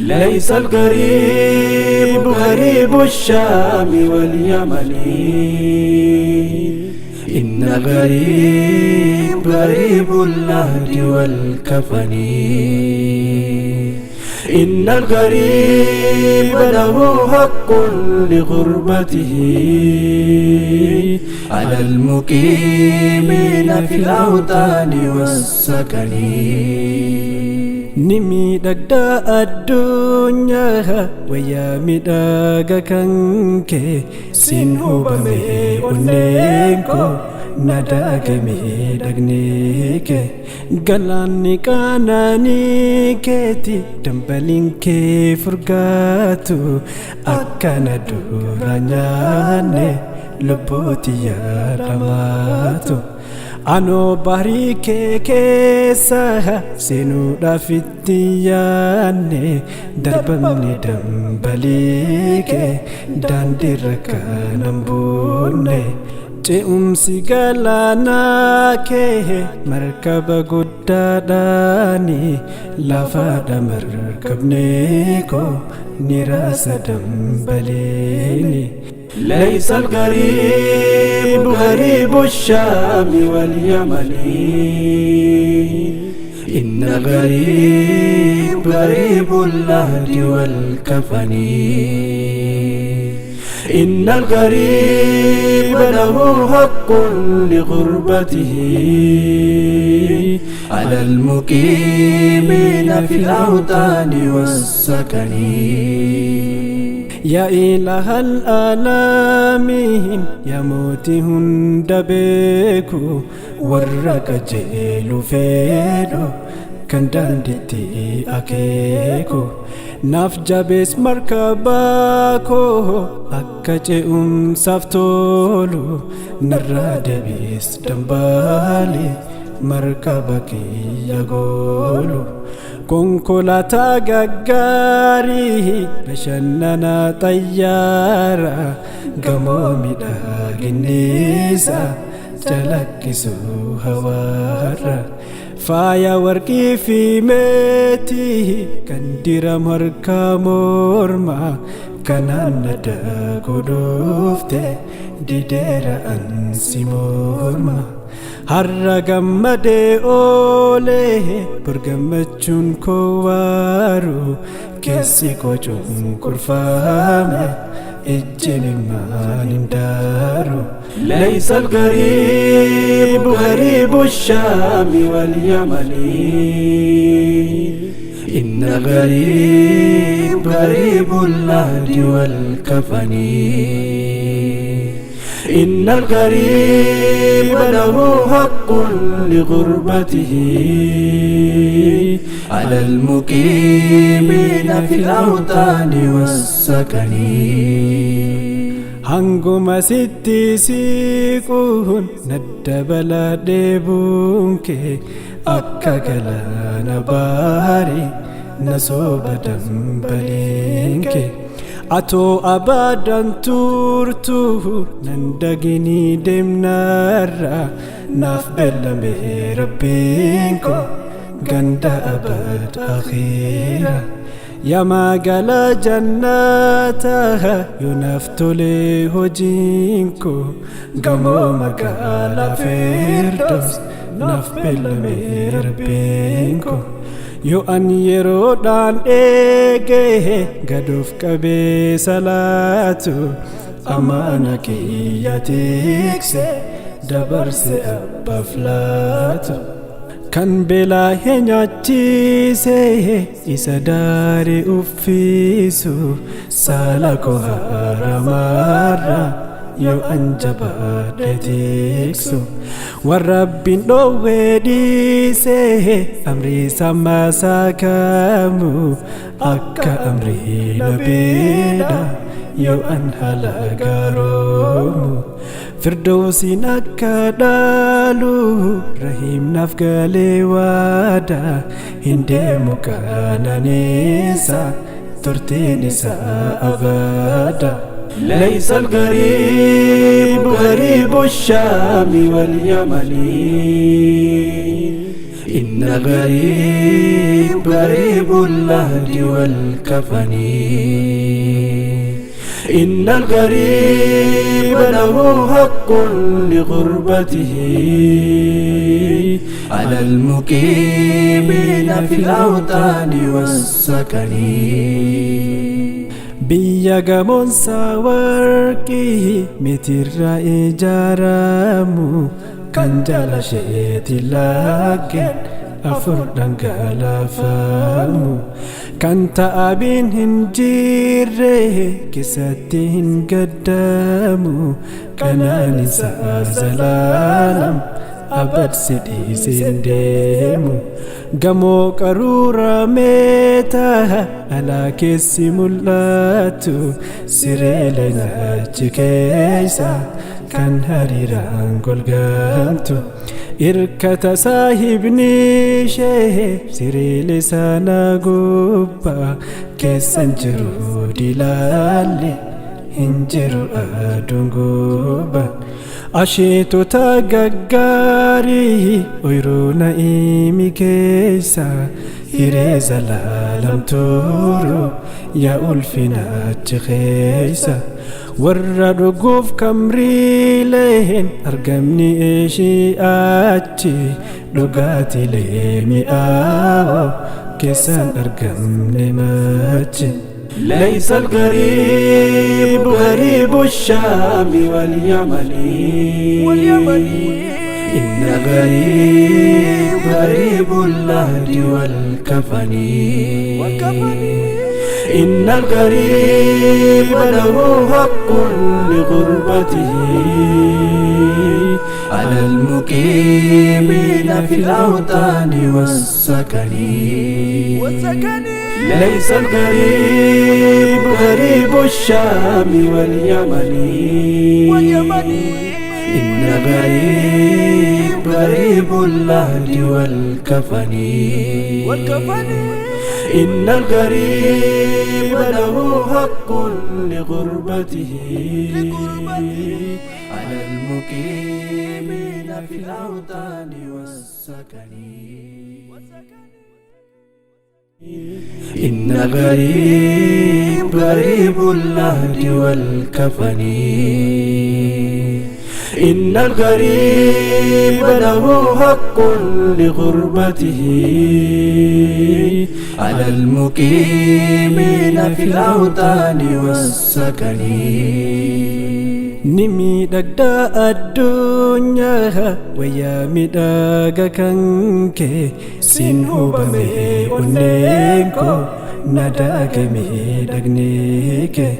ليس الغريب غريب الشام واليمن، إن الغريب غريب اللهد والكفن. إن الغريب له حق لغربته على المقيمين في الأوطان والسكن. نمي دقدا الدنيا ويا مداغا كنك سنهو بمي أنيكو نداغا ميداغنيك غلاني كاناني كيتي دمبلينك فرغاتو أكانا دورانياني لبوتي يا رماتو. Ano bahri kesa sinu dafitiyane darbamni dambalike dandiraka nambune sigalana ke markaba guddadani lafada markabne ko nirasa dambalini. ليس الغريب غريب الشام واليمن، إن الغريب غريب اللهد والكفن. إن الغريب له حق لغربته على المقيمين في الأوطان والسكن. يا إله العالمين يا موتهم دبيكو ورك جيلو فيدو كان داندتي أكيكو ناف جابس مركباكو أكاجي سافتولو نراد بيس دمبالي مركبكي يقولو konkolaataa gaggaarii bashannana xayyaara gamoo miidhaginniisa jalakkisu hawaara faaya warqii fi meetii kan diramu harka morma kanaan nada godhoofte dideera ansi morma. har'a gammadee oolee burgammachuun koo waaru keessi koo cunqurfaame ijjiin immaan hin daaru. ليس الغريب غريب الشام واليمن، إن الغريب غريب اللهد والكفن. إن الغريب له حق لغربته على المقيمين في الأوطان والسكن. هنگما ستي سيكون ندبلا ديبونك أكا غلانا باري نصوب دمبلينك. Ato abadan turtu nandagini demnara naf bellame rabbinko ganda abad akhira. Ya magala jannata yunaftole hojinko gamo magala firdaus naf bellame rabbinko. Yo an yeroodhaan eegee gadoof qabee salaatu amaana kiyya tikse dabarse abbaaf laatu. Kan beelaa hin nyaachise isa daaree uffisu saala koo haramaarra yoo an jabaadhe tiksu. Warrabbin dhoowwee dhiisee amrii sammasaa kamu akka amrii nabeedha yoo an haala gaaroomu. Firdawsiin akka dhaalu rahiim naaf galee waada hin deemu qaananiisa turtiin isaa abada. ليس الغريب غريب الشام واليمن، إن الغريب غريب اللهد والكفن إن الغريب له حق لغربته على المقيمين في الأوطان والسكن biyya gamoon warqii mitirra ijaaramu kan jala isheetti laggeen afur dhangalaafamu kan ta'abiin hin jirre keessatti hin gaddamu kanaan isaa zalaalam abad sidhiisin deemu gamoo qaruuraa meetaa alaa keessi mul'atu sireelee achi keessa kan hariiraan golgamtu irkata saahibni ishee sireelee sana gubbaa keessan jiru dilaalle hin jiru aduun gubbaa asheetota gaggaarii ooyiruu na'iimii keessa hiree zalaalamtuuru yaa ulfina achi keessa warra dhuguuf kamriileen argamni ishii achi dhugaatiilee mi'aawoo keessan argamne machi ليس الغريب غريب الشام واليمن إن الغريب غريب اللهد والكفن إن الغريب له حق لغربته على المقيمين في الأوطان والسكن ليس الغريب غريب الشام واليمن إن الغريب غريب اللهد والكفن إن الغريب له حق لغربته على المقيمين في الأوطان والسكن إن الغريب غريب اللهد والكفن إن الغريب له حق لغربته على المقيمين في الأوطان والسكن نمي دقدا الدنيا ويا مداغا كنكي سنهو بمي أنيكو نداغ مي دقنيكي